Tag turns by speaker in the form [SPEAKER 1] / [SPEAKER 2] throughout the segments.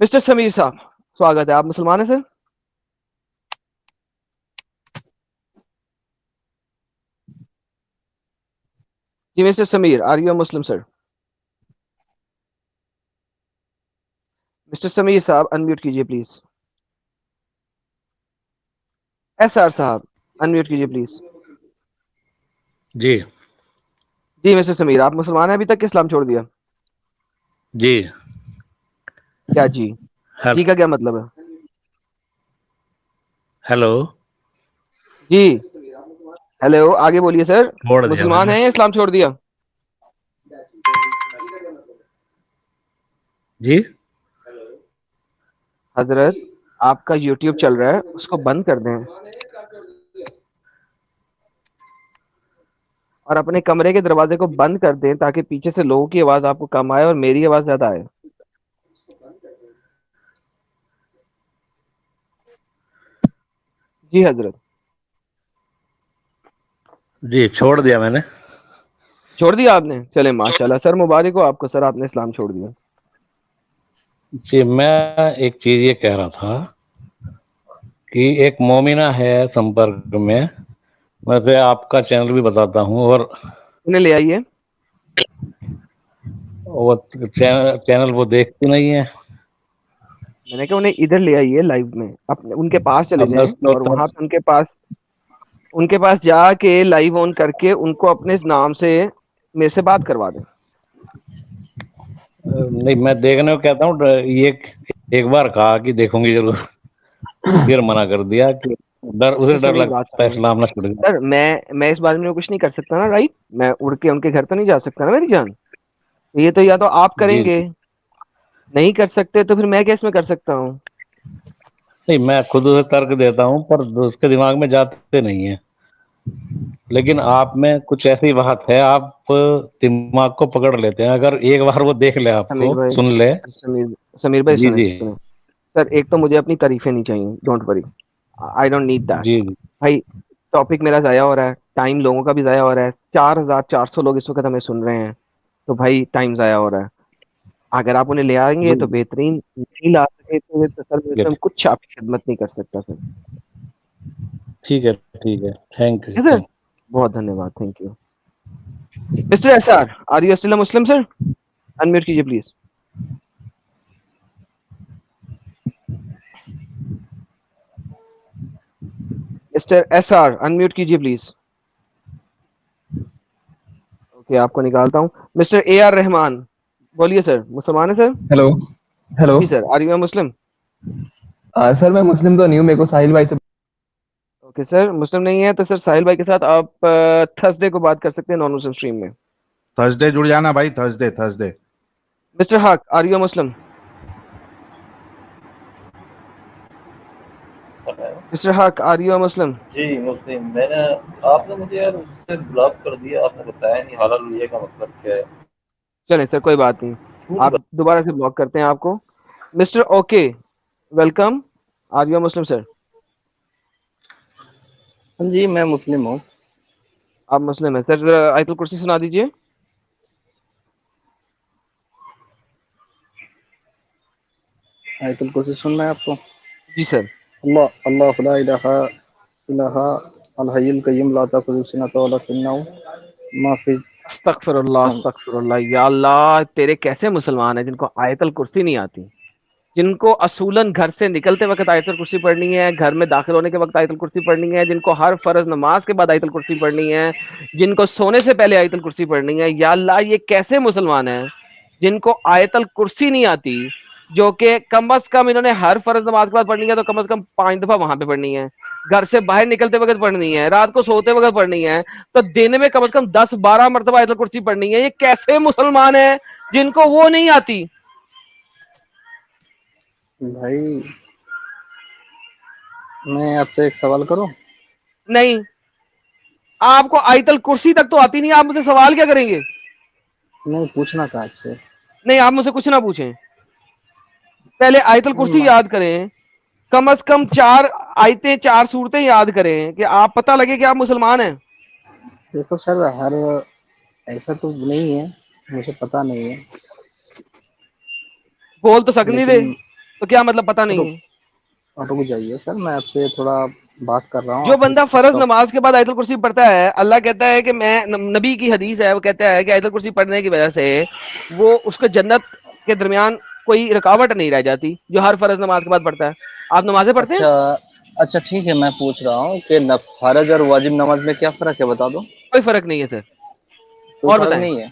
[SPEAKER 1] Mister Sameer صاحب سواگت ہے. آپ مسلمان ہیں سر؟ جی mister Sameer, are you Muslim sir? Mister Sameer صاحب انمیوٹ کیجیے پلیز. ایس آر صاحب انمیوٹ کیجیے پلیز.
[SPEAKER 2] جی
[SPEAKER 1] جی مسٹر سمیر، آپ مسلمان ہیں ابھی تک کہ اسلام چھوڑ دیا؟
[SPEAKER 2] جی
[SPEAKER 1] کیا جی؟ جی کا کیا مطلب ہے؟
[SPEAKER 2] ہیلو.
[SPEAKER 1] جی ہیلو، آگے بولیے سر.
[SPEAKER 2] چھوڑ دیا میں
[SPEAKER 1] مسلمان
[SPEAKER 2] نے.
[SPEAKER 1] ہیں یا اسلام چھوڑ دیا؟
[SPEAKER 2] جی
[SPEAKER 1] حضرت آپ کا یوٹیوب چل رہا ہے، اس کو بند کر دیں اور اپنے کمرے کے دروازے کو بند کر دیں تاکہ پیچھے سے لوگوں کی آواز آپ کو کم آئے اور میری آواز زیادہ آئے. جی حضرت.
[SPEAKER 2] جی چھوڑ دیا میں نے.
[SPEAKER 1] چھوڑ دیا آپ نے؟ چلے ماشاء اللہ سر، مبارک ہو آپ کو سر، آپ نے اسلام چھوڑ دیا.
[SPEAKER 2] جی میں ایک چیز یہ کہہ رہا تھا کہ ایک مومنہ ہے سمپرک میں، ویسے آپ کا چینل بھی بتاتا ہوں، اور
[SPEAKER 1] انہیں لے آئیے.
[SPEAKER 2] وہ چینل وہ دیکھتی نہیں ہے.
[SPEAKER 1] میں نے کہا انہیں ادھر لے آئیے لائیو میں، ان کے پاس چلے
[SPEAKER 2] اب میں
[SPEAKER 1] جائیں
[SPEAKER 2] اس کو
[SPEAKER 1] اور وہاں پہ ان کے پاس جا کے لائیو آن کر کے ان کو اپنے نام سے میرے سے بات کروا دیں.
[SPEAKER 2] نہیں، میں دیکھنے کو کہتا ہوں. یہ ایک بار کہا کہ دیکھوں گی ضرور، پھر منع کر دیا کہ
[SPEAKER 1] اس سے
[SPEAKER 2] اسے ڈر
[SPEAKER 1] سمیر بات
[SPEAKER 2] لگتا
[SPEAKER 1] کر
[SPEAKER 2] ہے
[SPEAKER 1] رہا ہوں
[SPEAKER 2] اسلام نہ چھوڑ جائے.
[SPEAKER 1] سر. میں اس بارے میں کچھ نہیں کر سکتا نا، رائٹ؟ میں اڑ کے ان کے گھر تو نہیں جا سکتا نا میری جان. یہ تو یا تو آپ کریں
[SPEAKER 2] جی
[SPEAKER 1] گے، نہیں کر سکتے تو پھر میں کیس میں کر سکتا ہوں؟
[SPEAKER 2] نہیں، میں خود اسے ترک دیتا ہوں پر اس کے دماغ میں جاتے نہیں ہیں. لیکن آپ میں کچھ ایسی بات ہے، آپ دماغ کو پکڑ لیتے ہیں. اگر ایک بار وہ دیکھ لے، آپ
[SPEAKER 1] سمیر
[SPEAKER 2] کو
[SPEAKER 1] بھائی،
[SPEAKER 2] سن لے.
[SPEAKER 1] سمیر بھائی
[SPEAKER 2] جی
[SPEAKER 1] سنیں
[SPEAKER 2] جی
[SPEAKER 1] سنیں سر. ایک تو مجھے اپنی تعریفیں نہیں چاہیے، don't worry, I don't need that.
[SPEAKER 2] جی جی
[SPEAKER 1] بھائی ٹاپک میرا ضائع ہو رہا ہے، ٹائم لوگوں کا بھی ضائع ہو رہا ہے. 4,400 لوگ اس وقت ہمیں سن رہے ہیں، تو بھائی ٹائم ضائع ہو رہا ہے. اگر آپ انہیں لے آئیں گے
[SPEAKER 2] جی
[SPEAKER 1] تو بہترین، نہیں لا سکے تو سر
[SPEAKER 2] جی.
[SPEAKER 1] ہم کچھ آپ کی خدمت نہیں کر سکتا سر.
[SPEAKER 2] ٹھیک ہے ٹھیک ہے، تھینک یو
[SPEAKER 1] ٹھیک ہے سر،
[SPEAKER 2] تھینک
[SPEAKER 1] بہت دھنیہ واد، thank you. Mister S R you still Muslim sir? Unmute کیجیے please. Mister S R unmute کیجیے پلیز. اوکے، آپ کو نکالتا ہوں. مسٹر اے آر رحمان بولیے سر. مسلمان ہے سر؟
[SPEAKER 3] Hello hello.
[SPEAKER 1] جی sir. Are you Muslim?
[SPEAKER 3] Sir میں مسلم تو نہیں ہوں، میرے کو ساحل بھائی سے.
[SPEAKER 1] اوکے سر، مسلم نہیں ہے تو سر ساحل بھائی کے ساتھ آپ تھرسڈے کو بات کر سکتے ہیں نان مسلم اسٹریم میں.
[SPEAKER 4] تھرسڈے جڑ جانا بھائی، تھرسڈے تھرسڈے.
[SPEAKER 1] مسٹر حق آر یو مسلم؟ مسٹر حق آر یو مسلم؟
[SPEAKER 5] جی مسلم. میں نے آپ نے مجھے یار اس سے بلاک کر دیا، آپ نے بتایا نہیں حلال لیے کا مطلب کیا ہے.
[SPEAKER 1] چلیں سر کوئی بات نہیں، آپ دوبارہ سے بلاک کرتے ہیں آپ کو. Mister okay welcome. Are you Muslim sir?
[SPEAKER 6] جی میں مسلم ہوں.
[SPEAKER 1] آپ مسلم ہیں سر. آیت الکرسی سنا دیجیے.
[SPEAKER 6] آیت الکرسی سننا ہے آپ کو؟
[SPEAKER 1] جی سر.
[SPEAKER 6] اللہ لا الہ الا الحی القیوم لا تاخذہ سنۃ ولا نوم ما فی
[SPEAKER 1] استغفر اللہ استغفر اللہ. یا اللہ، تیرے کیسے مسلمان ہیں جن کو آیت الکرسی نہیں آتی، جن کو اصولاً گھر سے نکلتے وقت آیت الکرسی پڑھنی ہے، گھر میں داخل ہونے کے وقت آیت الکرسی پڑھنی ہے، جن کو ہر فرض نماز کے بعد آیت الکرسی پڑھنی ہے، جن کو سونے سے پہلے آیت الکرسی پڑھنی ہے. یا اللہ، یہ کیسے مسلمان ہیں جن کو آیت الکرسی نہیں آتی، جو کہ کم از کم انہوں نے ہر فرض نماز کے بعد پڑھنی ہے تو کم از کم 5 دفعہ وہاں پہ پڑھنی ہے، گھر سے باہر نکلتے وقت پڑھنی ہے، رات کو سوتے وقت پڑھنی ہے، تو دن میں کم از کم 10-12 مرتبہ آیت الکرسی پڑھنی ہے. یہ کیسے مسلمان ہیں جن کو وہ نہیں آتی؟
[SPEAKER 6] بھائی میں آپ سے ایک سوال کروں؟
[SPEAKER 1] نہیں، آپ کو آیت الکرسی تک تو آتی نہیں، آپ مجھ سے سوال کیا کریں گے؟
[SPEAKER 6] نہیں پوچھنا تھا آپ سے.
[SPEAKER 1] نہیں، آپ مجھ سے کچھ نہ پوچھیں، پہلے آیت الکرسی یاد کریں. کم از کم 4 آیتیں، 4 سورتیں یاد کریں کہ آپ پتہ لگے کہ آپ مسلمان ہیں.
[SPEAKER 6] دیکھو سر، ہر ایسا تو نہیں ہے، مجھے پتا نہیں ہے،
[SPEAKER 1] بول تو سک نہیں
[SPEAKER 6] لیکن
[SPEAKER 1] رہے. تو کیا مطلب پتہ نہیں ہے؟
[SPEAKER 6] رک جائیے سر، میں آپ سے تھوڑا بات کر رہا ہوں.
[SPEAKER 1] جو بندہ فرض نماز کے بعد آیت الکرسی پڑھتا ہے، اللہ کہتا ہے کہ میں، نبی کی حدیث ہے، وہ کہتا ہے کہ آیت الکرسی پڑھنے کی وجہ سے وہ اس کو جنت کے درمیان کوئی رکاوٹ نہیں رہ جاتی، جو ہر فرض نماز کے بعد پڑھتا ہے. آپ نمازیں پڑھتے ہیں؟
[SPEAKER 6] اچھا ٹھیک ہے، میں پوچھ رہا ہوں کہ فرض اور واجب نماز میں کیا فرق ہے، بتا دو.
[SPEAKER 1] کوئی فرق نہیں ہے سر.
[SPEAKER 6] کوئی
[SPEAKER 1] اور
[SPEAKER 6] فرق
[SPEAKER 1] بتائیں.
[SPEAKER 6] نہیں ہے؟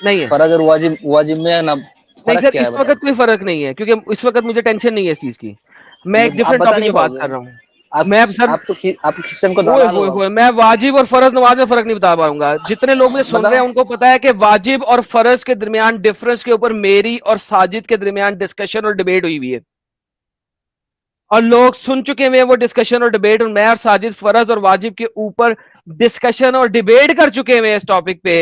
[SPEAKER 1] نہیں ہے.
[SPEAKER 6] فرض اور واجب میں
[SPEAKER 1] نہیں
[SPEAKER 6] فرق
[SPEAKER 1] سر،
[SPEAKER 6] کیا ہے
[SPEAKER 1] اس
[SPEAKER 6] بتائیں.
[SPEAKER 1] وقت کوئی فرق نہیں ہے، کیونکہ اس وقت مجھے ٹینشن نہیں ہے اس چیز کی. میں ایک
[SPEAKER 6] آپ
[SPEAKER 1] ڈفرنٹ
[SPEAKER 6] بتا
[SPEAKER 1] ٹاپک
[SPEAKER 6] نہیں
[SPEAKER 1] پہ
[SPEAKER 6] پاؤ
[SPEAKER 1] بات
[SPEAKER 6] گے.
[SPEAKER 1] کر رہا ہوں.
[SPEAKER 6] آپ
[SPEAKER 1] میں سر،
[SPEAKER 6] آپ تو کچن کو
[SPEAKER 1] اوئے
[SPEAKER 6] دانا
[SPEAKER 1] ہوئے
[SPEAKER 6] لگاؤ.
[SPEAKER 1] ہوئے، میں واجب اور فرض نماز میں فرق نہیں بتا پاؤں گا. جتنے لوگ مجھے سن رہے ہیں ان کو پتا ہے کہ واجب اور فرض کے درمیان ڈفرنس کے اوپر میری اور ساجد کے درمیان ڈسکشن اور ڈیبیٹ ہوئی ہوئی ہے، اور لوگ سن چکے ہوئے وہ ڈسکشن اور ڈیبیٹ. اور میں اور ساجد فرض اور واجب کے اوپر ڈسکشن اور ڈیبیٹ کر چکے ہوئے اس ٹاپک پہ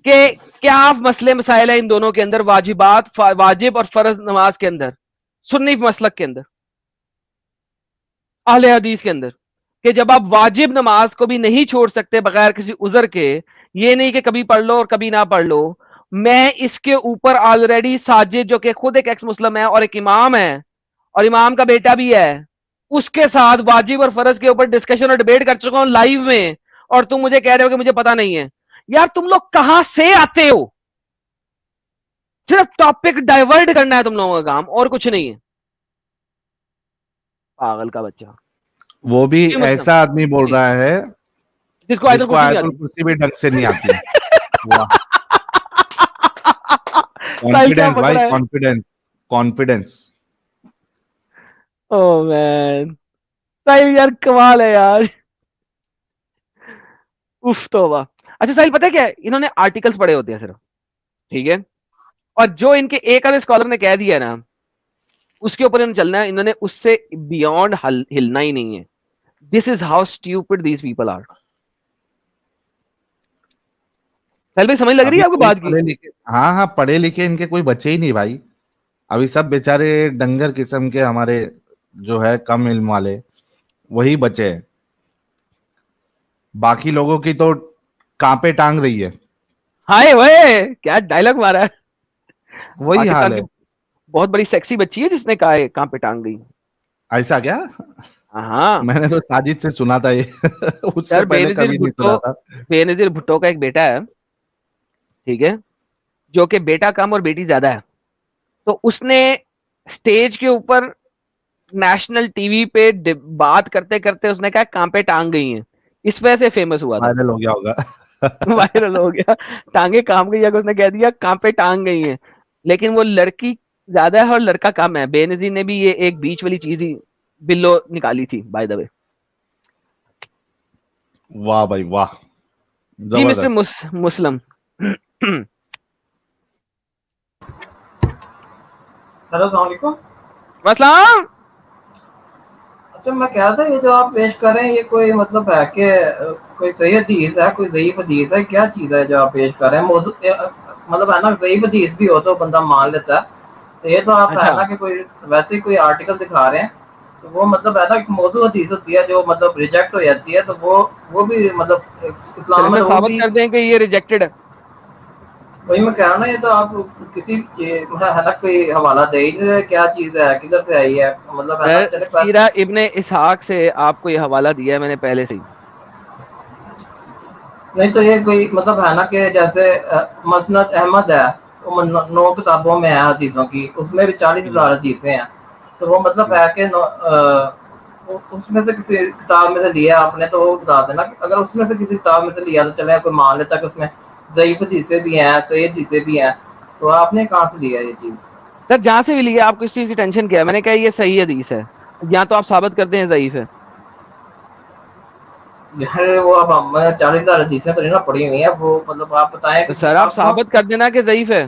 [SPEAKER 1] کہ کیا مسئلے مسائل ہیں ان دونوں کے اندر، واجبات، واجب اور فرض نماز کے اندر، سنی مسلک کے اندر، اہل حدیث کے اندر، کہ جب آپ واجب نماز کو بھی نہیں چھوڑ سکتے بغیر کسی عذر کے، یہ نہیں کہ کبھی پڑھ لو اور کبھی نہ پڑھ لو. میں اس کے اوپر آلریڈی ساجد جو کہ خود ایک ایکس مسلم ہے اور ایک امام ہے اور امام کا بیٹا بھی ہے، اس کے ساتھ واجب اور فرض کے اوپر ڈسکشن اور ڈیبیٹ کر چکا ہوں لائیو میں. اور تم مجھے کہہ رہے ہو کہ مجھے پتا نہیں ہے. یار تم لوگ کہاں سے آتے ہو؟ صرف ٹاپک ڈائیورٹ کرنا ہے تم لوگوں کا کام، اور کچھ نہیں ہے. پاگل کا بچہ.
[SPEAKER 4] وہ بھی ایسا آدمی بول رہا ہے
[SPEAKER 1] جس کو آیت
[SPEAKER 4] جس کو
[SPEAKER 1] الکرسی نہیں
[SPEAKER 4] آیت
[SPEAKER 1] آتی.
[SPEAKER 4] الکرسی بھی ڈھنگ سے نہیں آتی. واہ،
[SPEAKER 1] ساحل کیا
[SPEAKER 4] کانفیڈنس
[SPEAKER 1] پکڑا
[SPEAKER 4] بھائی،
[SPEAKER 1] ہے؟
[SPEAKER 4] Confidence, confidence.
[SPEAKER 1] او مین، ساحل یار کمال ہے یار. اف توبہ. اچھا ساحل پتہ ہے کیا ہے؟ انہوں نے آرٹیکلز پڑھے ہوتے ہیں صرف، ٹھیک ہے، اور جو ان کے ایک آدھے اسکالر نے کہہ دیا نا اس کے اوپر انہوں نے چلنا ہے. انہوں نے اس سے بیونڈ ہلنا ہی نہیں ہے. This is how stupid these people are. Sahil بھائی سمجھ لگ رہی
[SPEAKER 4] ابھی
[SPEAKER 1] ہے آپ کو
[SPEAKER 4] کوئی
[SPEAKER 1] بات کی؟
[SPEAKER 4] پڑھے لکھے، ہاں ہاں، پڑھے لکھے ان کے کوئی بچے ہی نہیں بھائی. ابھی سب بیچارے ڈنگر قسم کے ہمارے جو ہے کم علم والے وہی بچے ہیں. باقی لوگوں کی تو کانپے ٹانگ رہی ہے.
[SPEAKER 1] ہائے وے، کیا ڈائلگ مارا ہے.
[SPEAKER 4] وہی حال
[SPEAKER 1] پاکستان
[SPEAKER 4] ہے.
[SPEAKER 1] کی بہت بڑی سیکسی بچی ہے جس نے کہا ہے کہاں پہ ٹانگ گئی.
[SPEAKER 4] ایسا کیا؟
[SPEAKER 1] ہاں
[SPEAKER 4] میں نے تو ساجد سے سنا تھا یہ. اس سے
[SPEAKER 1] سر، بے
[SPEAKER 4] پہلے
[SPEAKER 1] نظیر
[SPEAKER 4] کبھی نہیں
[SPEAKER 1] بھٹو،
[SPEAKER 4] سنا تھا.
[SPEAKER 1] بے نظیر بھٹو کا ایک بیٹا ہے، ٹھیک ہے، جو کہ بیٹا کم اور بیٹی زیادہ ہے. تو اس نے سٹیج کے اوپر نیشنل ٹی وی پہ بات کرتے کرتے اس نے کہا کہاں پہ ٹانگ گئی ہیں. اس وجہ سے فیمس ہوا تھا،
[SPEAKER 4] وائرل ہو گیا ہوگا.
[SPEAKER 1] وائرل ہو گیا. ٹانگیں کام گئی ہے، اس نے کہہ دیا کہاں پہ ٹانگ گئی ہیں. لیکن وہ لڑکی زیادہ ہے اور لڑکا کم ہے. بے نظیر نے بھی یہ ایک بیچ والی چیز ہی بلو نکالی تھی بائی دا وے.
[SPEAKER 4] واہ بھائی واہ،
[SPEAKER 1] جی مسٹر
[SPEAKER 4] زبردست.
[SPEAKER 1] مسلم.
[SPEAKER 5] ہیلو، السلام علیکم.
[SPEAKER 1] السلام.
[SPEAKER 5] اچھا میں کہہ رہا تھا یہ جو آپ پیش کر رہے ہیں یہ کوئی مطلب ہے کہ کوئی صحیح حدیث ہے، کوئی ضعیف حدیث ہے، کیا چیز ہے جو آپ پیش کر رہے ہیں؟ موضوع مطلب ہے نا، ضعیف حدیث بھی ہو تو بندہ مان لیتا ہے. تو یہ تو آپ ہے
[SPEAKER 1] اچھا
[SPEAKER 5] نا کہ کوئی ویسے ہی کوئی آرٹیکل دکھا رہے ہیں، تو وہ مطلب ہے نا ایک موضوع حدیث ہوتی ہے جو مطلب ریجیکٹ ہو جاتی ہے، تو وہ بھی مطلب
[SPEAKER 1] چلے
[SPEAKER 5] اسلام میں
[SPEAKER 1] سر
[SPEAKER 5] وہ
[SPEAKER 1] ثابت
[SPEAKER 5] بھی
[SPEAKER 1] کر دیں کہ یہ ریجیکٹڈ ہے.
[SPEAKER 5] وہی میں کہہ رہا ہوں نا، یہ تو آپ کسی ہے نا کوئی حوالہ دے ہی نہیں رہے، کیا چیز ہے، کدھر سے آئی ہے، مطلب ہے نا
[SPEAKER 1] سر
[SPEAKER 5] چلے
[SPEAKER 1] سیرہ ابن اسحاق سے آپ کو یہ حوالہ دیا ہے میں نے پہلے سے ہی.
[SPEAKER 5] نہیں تو یہ کوئی مطلب ہے نا کہ جیسے مسند احمد ہے، وہ 9 کتابوں میں ہے حدیثوں کی، اس میں بھی 40,000 حدیثیں ہیں. تو وہ مطلب ہے کہ اس میں سے کسی کتاب میں سے لیا آپ نے تو وہ بتا دینا. اگر اس میں سے کسی کتاب میں سے لیا تو چلے کوئی مان لیتا کہ اس میں ضعیف حدیثیں بھی ہیں، صحیح حدیثیں بھی ہیں. تو آپ نے کہاں سے لیا یہ چیز؟
[SPEAKER 1] سر جہاں سے بھی لیا، آپ کو اس چیز کی ٹینشن کیا ہے؟ میں نے کہا یہ صحیح حدیث ہے، یا تو آپ ثابت کرتے ہیں ضعیف ہے.
[SPEAKER 5] یار وہ اب میں 40,000 حدیثیں تو نہیں نا پڑھی ہوئی ہیں، وہ مطلب آپ بتائیں
[SPEAKER 1] تو
[SPEAKER 5] کسی
[SPEAKER 1] سر آپ
[SPEAKER 5] کتاب کو.
[SPEAKER 1] ثابت کر دینا کہ ضعیف ہے.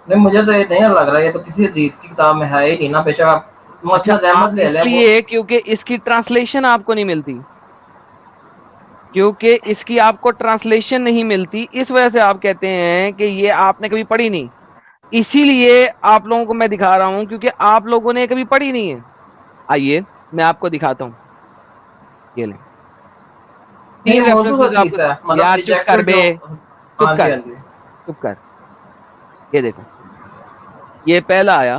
[SPEAKER 5] نہیں مجھے تو یہ نہیں لگ رہا، یہ تو کسی حدیث کی کتاب میں ہے ہی نہیں نا. بے شک آپ
[SPEAKER 1] اچھا
[SPEAKER 5] مسند
[SPEAKER 1] آپ
[SPEAKER 5] احمد لے
[SPEAKER 1] اس
[SPEAKER 5] لیں، وہ
[SPEAKER 1] لیے کیونکہ اس کی ٹرانسلیشن آپ کو نہیں ملتی، کیونکہ اس کی آپ کو ٹرانسلیشن نہیں ملتی، اس وجہ سے آپ کہتے ہیں کہ یہ آپ نے کبھی پڑھی نہیں. اسی لیے آپ لوگوں کو میں دکھا رہا ہوں کیونکہ آپ لوگوں نے کبھی پڑھی نہیں ہے. آئیے میں آپ کو دکھاتا ہوں، یہ لیں
[SPEAKER 5] نہیں
[SPEAKER 1] 3
[SPEAKER 5] موضوع
[SPEAKER 1] ریفرنسز آپ کو.
[SPEAKER 5] حدیث ہے، مطلب
[SPEAKER 1] یار چپ کر
[SPEAKER 5] ریجیکٹڈ
[SPEAKER 1] بے،
[SPEAKER 5] جو. ہاں
[SPEAKER 1] چپ
[SPEAKER 5] جی
[SPEAKER 1] کر،
[SPEAKER 5] ہاں جی.
[SPEAKER 1] چپ کر. یہ دیکھو، یہ پہلا آیا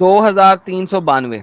[SPEAKER 1] 2392,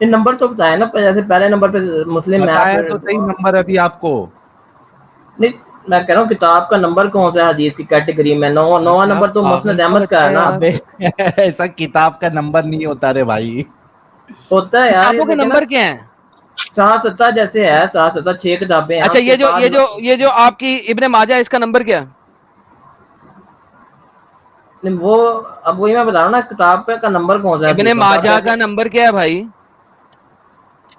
[SPEAKER 5] یہ نمبر تو بتائیں نا، جیسے پہلے نمبر پہ مسلم ہے،
[SPEAKER 4] بتایا
[SPEAKER 5] پھر
[SPEAKER 4] تو صحیح نمبر ابھی آپ کو.
[SPEAKER 5] نہیں میں کہہ رہا ہوں کتاب کا نمبر کون سا ہے حدیث کی کیٹیگری میں؟ نواں نمبر تو مسند احمد کا ہے نا.
[SPEAKER 4] ابے ایسا کتاب کا نمبر نہیں ہوتا رے بھائی.
[SPEAKER 5] ہوتا ہے یار،
[SPEAKER 1] کتابوں کے نمبر کیا ہیں؟
[SPEAKER 5] 7 جیسے ہے 7 6 کتابیں ہیں.
[SPEAKER 1] اچھا
[SPEAKER 5] اس کے بعد
[SPEAKER 1] یہ جو آپ کی ابن ماجہ اس کا نمبر کیا؟
[SPEAKER 5] وہ اب وہی میں بتا رہا ہوں نا، اس کتاب کا نمبر کون سا ہے
[SPEAKER 1] ابن ماجہ کا نمبر کیا ہے بھائی؟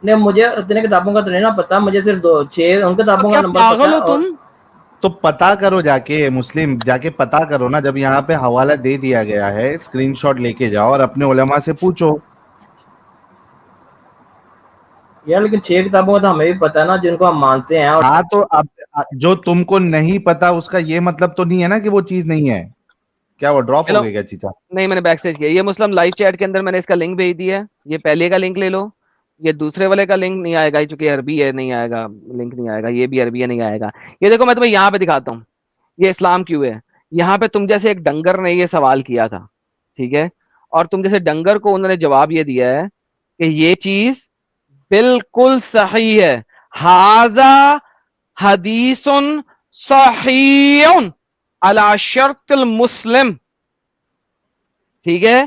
[SPEAKER 5] نہیں مجھے اتنے کتابوں کا تو نہیں نا پتا، مجھے صرف 6 ان کتابوں کا
[SPEAKER 1] کیا
[SPEAKER 5] نمبر
[SPEAKER 1] پاگل
[SPEAKER 5] پتا
[SPEAKER 1] ہو
[SPEAKER 5] ہے. اور
[SPEAKER 1] تم؟
[SPEAKER 4] تو پتا کرو جا کے، مسلم جا کے پتا کرو نا. جب یہاں پہ حوالہ دے دیا گیا ہے، اسکرین شاٹ لے کے جاؤ اور اپنے علماء سے پوچھو.
[SPEAKER 5] یار لیکن 6 کتابوں کا تو ہمیں بھی پتا ہے نا، جن کو ہم مانتے ہیں. اور
[SPEAKER 4] ہاں تو اب جو تم کو نہیں پتا اس کا یہ مطلب تو نہیں ہے نا کہ وہ چیز نہیں ہے. کیا وہ ڈراپ ہو گئی کیا چیچا؟
[SPEAKER 1] نہیں میں نے بیک سٹیج کیا. یہ مسلم لائیو چیٹ کے اندر میں نے اس کا لنک بھیج دیا ہے. یہ پہلے کا لنک لے لو. یہ دوسرے والے کا لنک نہیں آئے گا چونکہ عربی ہے، نہیں آئے گا لنک، نہیں آئے گا. یہ بھی عربی ہے، نہیں آئے گا. یہ دیکھو میں تمہیں یہاں پہ دکھاتا ہوں، یہ اسلام کیوں ہے. یہاں پہ تم جیسے ایک ڈنگر نے یہ سوال کیا تھا، ٹھیک ہے، اور تم جیسے ڈنگر کو انہوں نے جواب یہ دیا ہے کہ یہ چیز بالکل صحیح ہے. ھذا حدیث صحیح علی شرط المسلم. ٹھیک ہے،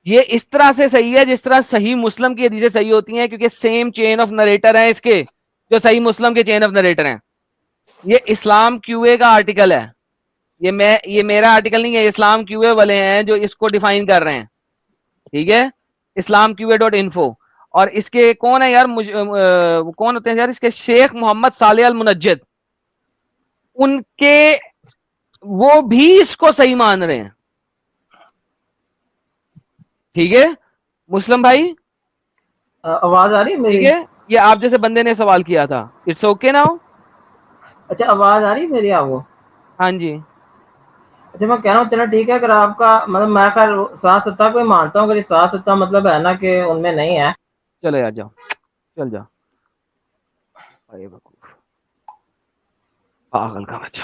[SPEAKER 1] یہ اس طرح سے صحیح ہے جس طرح صحیح مسلم کی حدیثیں صحیح ہوتی ہیں، کیونکہ سیم چین آف نریٹر ہیں اس کے، جو صحیح مسلم کے چین آف نریٹر ہیں. یہ اسلام کیو اے کا آرٹیکل ہے. یہ میرا آرٹیکل نہیں ہے، اسلام کیو اے والے ہیں جو اس کو ڈیفائن کر رہے ہیں. ٹھیک ہے، اسلام کیو اے .info. اور اس کے کون ہے یار، کون ہوتے ہیں یار اس کے؟ شیخ محمد صالح المنجد. ان کے وہ بھی اس کو صحیح مان رہے ہیں. ٹھیک ہے مسلم بھائی،
[SPEAKER 5] آواز آ رہی ہے
[SPEAKER 1] ٹھیک
[SPEAKER 5] میری؟
[SPEAKER 1] ہے. یہ آپ جیسے بندے نے سوال کیا تھا. It's okay now.
[SPEAKER 5] اچھا آواز آ رہی ہے میری آپ کو؟
[SPEAKER 1] ہاں جی.
[SPEAKER 5] اچھا میں کہہ رہا ہوں چلو ٹھیک ہے، اگر آپ کا مطلب، میں خیر 7 کو ہی مانتا ہوں، اگر 7 مطلب ہے نا کہ ان میں نہیں ہے.
[SPEAKER 1] چلو یار جاؤ، چل جاؤ پاگل کا بچہ.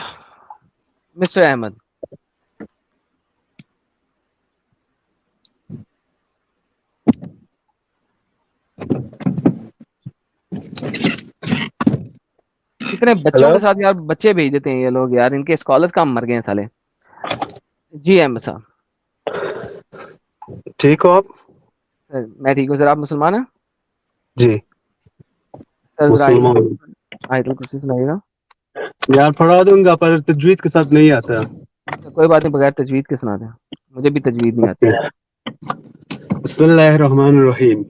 [SPEAKER 1] مسٹر احمد، اتنے بچوں کے ساتھ یار بچے بھیج دیتے ہیں یہ لوگ یار، ان کے اسکالرز کام مر گئے ہیں سالے. جی احمد صاحب.
[SPEAKER 7] ٹھیک ہو آپ؟
[SPEAKER 1] میں ٹھیک ہوں سر. آپ مسلمان ہیں؟
[SPEAKER 7] جی
[SPEAKER 1] سر
[SPEAKER 7] مسلمان.
[SPEAKER 1] آیت الکرسی سنائیے گا.
[SPEAKER 7] یار پڑھا دوں گا پر تجوید کے ساتھ نہیں آتا.
[SPEAKER 1] کوئی بات نہیں، بغیر تجوید کے سنا دیں، مجھے بھی تجوید نہیں آتی.
[SPEAKER 7] بسم اللہ الرحمن الرحیم.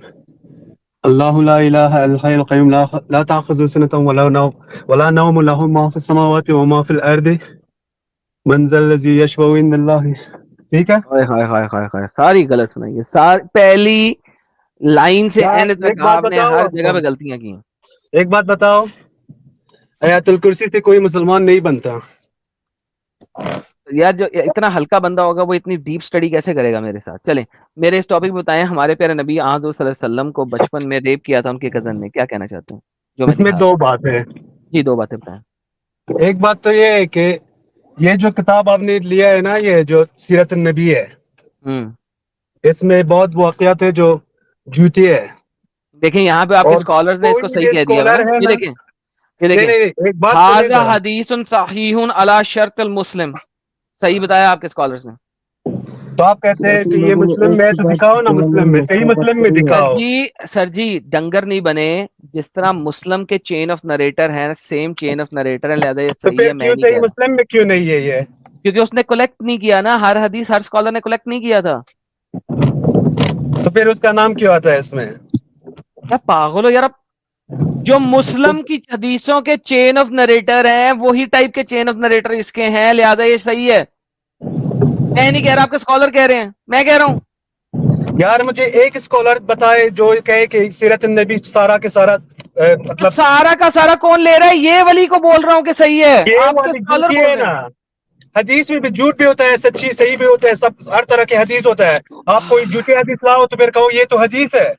[SPEAKER 7] اللہ لا الہ الا الحی القیوم لا تأخذہ سنۃ ولا نوم له ما فی السماوات وما فی الارض من ذا الذی یشفع عند اللہ. ٹھیک ہے،
[SPEAKER 1] ہائے ساری غلط سنائی ہے. پہلی لائن سے اینڈ
[SPEAKER 7] ایک
[SPEAKER 1] تک
[SPEAKER 7] بات
[SPEAKER 1] آپ نے
[SPEAKER 7] بتاؤ
[SPEAKER 1] ہر
[SPEAKER 7] آپ
[SPEAKER 1] جگہ
[SPEAKER 7] کو،
[SPEAKER 1] پہ غلطیاں کی ہیں.
[SPEAKER 7] ایک بات بتاؤ، آیت الکرسی سے کوئی مسلمان نہیں بنتا.
[SPEAKER 1] یار جو اتنا ہلکا بندہ ہوگا وہ اتنی ڈیپ سٹڈی کیسے کرے گا میرے ساتھ. چلیں میرے اس ٹاپک بتائیں. ہمارے پیارے نبی آحد صلی اللہ علیہ وسلم کو بچپن میں ریپ کیا تھا ان کے کزن نے، کیا کہنا چاہتے ہیں جو میں
[SPEAKER 7] اس میں
[SPEAKER 1] دکھا رہا
[SPEAKER 7] دو
[SPEAKER 1] ہوں؟
[SPEAKER 7] بات ہے.
[SPEAKER 1] جی 2 باتیں بتائیں.
[SPEAKER 7] ایک بات تو یہ ہے کہ یہ جو کتاب آپ نے لیا ہے نا، یہ جو سیرت النبی ہے، اس میں بہت واقعات ہے جو جھوٹی ہے.
[SPEAKER 1] دیکھیں یہاں پہ آپ کے
[SPEAKER 7] اور
[SPEAKER 1] اسکالرز نے اس کو
[SPEAKER 7] کوئی
[SPEAKER 1] صحیح
[SPEAKER 7] یہ
[SPEAKER 1] کہہ دیا ہوا ہے.
[SPEAKER 7] اسکالر ہے
[SPEAKER 1] یہ
[SPEAKER 7] نا،
[SPEAKER 1] دیکھیں، یہ
[SPEAKER 7] نہیں
[SPEAKER 1] دیکھیں،
[SPEAKER 7] نہیں نہیں، ایک بات سنیے
[SPEAKER 1] ھذا
[SPEAKER 7] ذرا.
[SPEAKER 1] حدیث صحیح علی شرط المسلم. صحیح بتایا آپ کے اسکالرز نے.
[SPEAKER 7] تو آپ کہتے ہیں کہ یہ مسلم میں، تو دکھاؤ نا مسلم میں، صحیح مسلم میں دکھاؤ.
[SPEAKER 1] سر جی ڈنگر نہیں بنے. جس طرح مسلم کے چین آف نریٹر ہیں سیم چین آف نریٹر ہے، لہذا یہ
[SPEAKER 7] تو
[SPEAKER 1] صحیح
[SPEAKER 7] پھر
[SPEAKER 1] ہے. میں
[SPEAKER 7] کیوں
[SPEAKER 1] نہیں
[SPEAKER 7] صحیح
[SPEAKER 1] کہہ رہا
[SPEAKER 7] مسلم میں کیوں نہیں ہے یہ؟
[SPEAKER 1] کیونکہ اس نے کلیکٹ نہیں کیا نا. ہر حدیث ہر اسکالر نے کلیکٹ نہیں کیا تھا.
[SPEAKER 7] تو پھر اس کا نام کیوں آتا ہے اس میں؟
[SPEAKER 1] کیا پاگل ہو یار آپ؟ جو مسلم کی حدیثوں کے چین آف نریٹر ہیں وہی ٹائپ کے چین آف نریٹر اس کے ہیں، لہذا یہ صحیح ہے. میں نہیں کہہ رہا، آپ کے اسکالر کہہ رہے ہیں، میں کہہ رہا ہوں.
[SPEAKER 7] یار مجھے ایک اسکالر بتائے جو کہے کہ سیرت النبی سارا کے سارا مطلب
[SPEAKER 1] سارا کا سارا کون لے رہا ہے؟ یہ ولی کو بول رہا ہوں کہ صحیح ہے.
[SPEAKER 7] یہ
[SPEAKER 1] آپ کے
[SPEAKER 7] والی
[SPEAKER 1] اسکالر
[SPEAKER 7] جھوٹی
[SPEAKER 1] بول
[SPEAKER 7] ہے
[SPEAKER 1] رہے
[SPEAKER 7] نا.
[SPEAKER 1] ہیں.
[SPEAKER 7] حدیث میں بھی جھوٹ بھی ہوتا ہے، سچی صحیح بھی ہوتا ہے، سب ہر طرح کے حدیث ہوتا ہے. آپ کوئی جھوٹی حدیث لاؤ تو پھر کہو یہ تو حدیث ہے،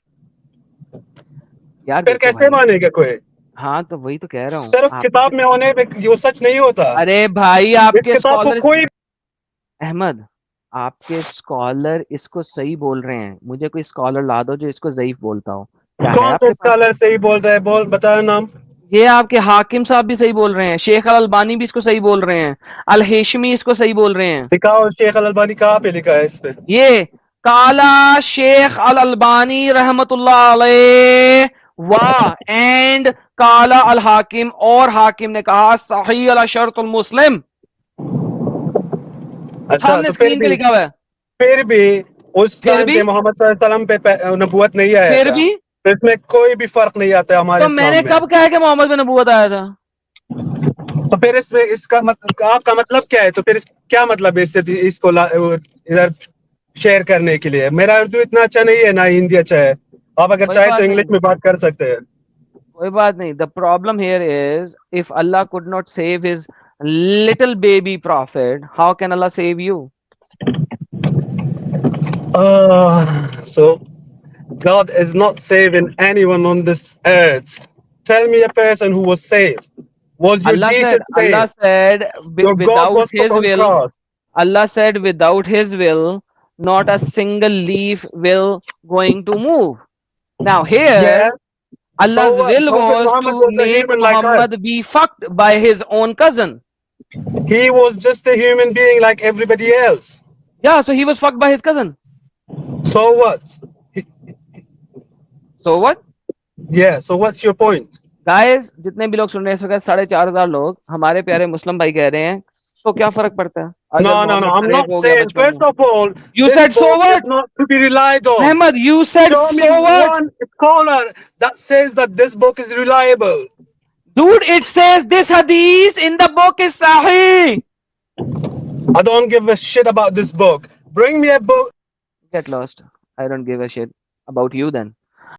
[SPEAKER 1] یار
[SPEAKER 7] پھر
[SPEAKER 1] دیکھو
[SPEAKER 7] کیسے
[SPEAKER 1] بھائی،
[SPEAKER 7] مانے گا کوئی؟
[SPEAKER 1] ہاں تو وہی تو کہہ رہا ہوں
[SPEAKER 7] صرف
[SPEAKER 1] آپ
[SPEAKER 7] کتاب
[SPEAKER 1] نے.
[SPEAKER 7] میں ہونے پہ وہ سچ نہیں ہوتا.
[SPEAKER 1] ارے بھائی آپ
[SPEAKER 7] اس
[SPEAKER 1] کے
[SPEAKER 7] کتاب کو
[SPEAKER 1] اسکالر،
[SPEAKER 7] کوئی
[SPEAKER 1] احمد آپ کے اسکالر اس کو صحیح بول رہے ہیں, مجھے کوئی اسکالر لا دو جو اس کو ضعیف بولتا ہو. کیا ہے
[SPEAKER 7] کون
[SPEAKER 1] آپ
[SPEAKER 7] سے
[SPEAKER 1] کے پاس؟
[SPEAKER 7] اسکالر صحیح بول رہے ہیں؟ بول بتاؤ نام.
[SPEAKER 1] یہ آپ کے حاکم صاحب بھی صحیح بول رہے ہیں, شیخ الالبانی بھی اس کو صحیح بول رہے ہیں, الہیشمی اس کو صحیح بول رہے ہیں.
[SPEAKER 7] دکھاؤ شیخ الالبانی کہاں پہ لکھا ہے اس پہ.
[SPEAKER 1] یہ کالا شیخ الالبانی رحمت اللہ علیہ واہ اینڈ کالا الحاکم, اور حاکم نے کہا صحیح علی شرط المسلم,
[SPEAKER 7] اچھا
[SPEAKER 1] سامنے
[SPEAKER 7] تو پھر
[SPEAKER 1] اسکرین پہ لکھا ہوا ہے.
[SPEAKER 7] اس
[SPEAKER 1] پھر
[SPEAKER 7] ٹائم
[SPEAKER 1] بھی
[SPEAKER 7] پہ محمد صلی اللہ علیہ وسلم پہ نبوت نہیں آیا
[SPEAKER 1] پھر
[SPEAKER 7] تھا.
[SPEAKER 1] بھی
[SPEAKER 7] اس میں کوئی بھی فرق نہیں آتا ہے ہمارے
[SPEAKER 1] تو میں
[SPEAKER 7] اسلام
[SPEAKER 1] نے
[SPEAKER 7] میں.
[SPEAKER 1] کب کہا کہ محمد میں نبوت آیا تھا؟
[SPEAKER 7] تو پھر اس میں اس کا آپ کا مطلب کیا ہے؟ تو پھر کیا مطلب ہے اس کو ادھر شیئر کرنے کے لیے؟ میرا اردو اتنا اچھا نہیں ہے, نہ ہندی اچھا ہے. آپ اگر
[SPEAKER 1] کوئی
[SPEAKER 7] چاہے تو
[SPEAKER 1] بات نہیں,
[SPEAKER 7] انگلش میں بات کر سکتے ہیں.
[SPEAKER 1] کوئی بات نہیں. The problem here is if Allah could not save his little baby prophet, how can Allah save you?
[SPEAKER 7] So God is not saving anyone on this earth. Tell me a person who was saved. Was your Jesus
[SPEAKER 1] Allah
[SPEAKER 7] saved?
[SPEAKER 1] said
[SPEAKER 7] Your God
[SPEAKER 1] without
[SPEAKER 7] was put
[SPEAKER 1] his
[SPEAKER 7] on
[SPEAKER 1] will,
[SPEAKER 7] cross.
[SPEAKER 1] Allah said without his will, not a single leaf will going to move. Now here,
[SPEAKER 7] Yeah. So
[SPEAKER 1] Allah's
[SPEAKER 7] what?
[SPEAKER 1] will
[SPEAKER 7] Prophet
[SPEAKER 1] was
[SPEAKER 7] Muhammad
[SPEAKER 1] to
[SPEAKER 7] was a
[SPEAKER 1] make
[SPEAKER 7] human like us.
[SPEAKER 1] Muhammad be fucked by his own cousin.
[SPEAKER 7] He was just a human being like everybody else.
[SPEAKER 1] Yeah, so he was fucked by his cousin.
[SPEAKER 7] So what?
[SPEAKER 1] So what?
[SPEAKER 7] Yeah, so what's your point?
[SPEAKER 1] Guys, جتنے بھی لوگ سن رہے ہیں اس وقت 4,500 لوگ ہمارے پیارے مسلم بھائی کہہ رہے ہیں تو کیا فرق پڑتا ہے اگر
[SPEAKER 7] No,
[SPEAKER 1] محمد
[SPEAKER 7] I'm
[SPEAKER 1] فریب
[SPEAKER 7] not
[SPEAKER 1] ہو گیا
[SPEAKER 7] saying,
[SPEAKER 1] بچپن
[SPEAKER 7] first
[SPEAKER 1] میں.
[SPEAKER 7] of all,
[SPEAKER 1] You
[SPEAKER 7] this
[SPEAKER 1] said so
[SPEAKER 7] book is
[SPEAKER 1] what?
[SPEAKER 7] not to be relied on.
[SPEAKER 1] Ahmed, you said
[SPEAKER 7] Show me
[SPEAKER 1] so what?
[SPEAKER 7] one scholar that says that this book is reliable.
[SPEAKER 1] Dude, it says this hadith in the book is sahih.
[SPEAKER 7] I don't give a shit about this book. Bring me a book.
[SPEAKER 1] Get lost. I don't give a shit about you then.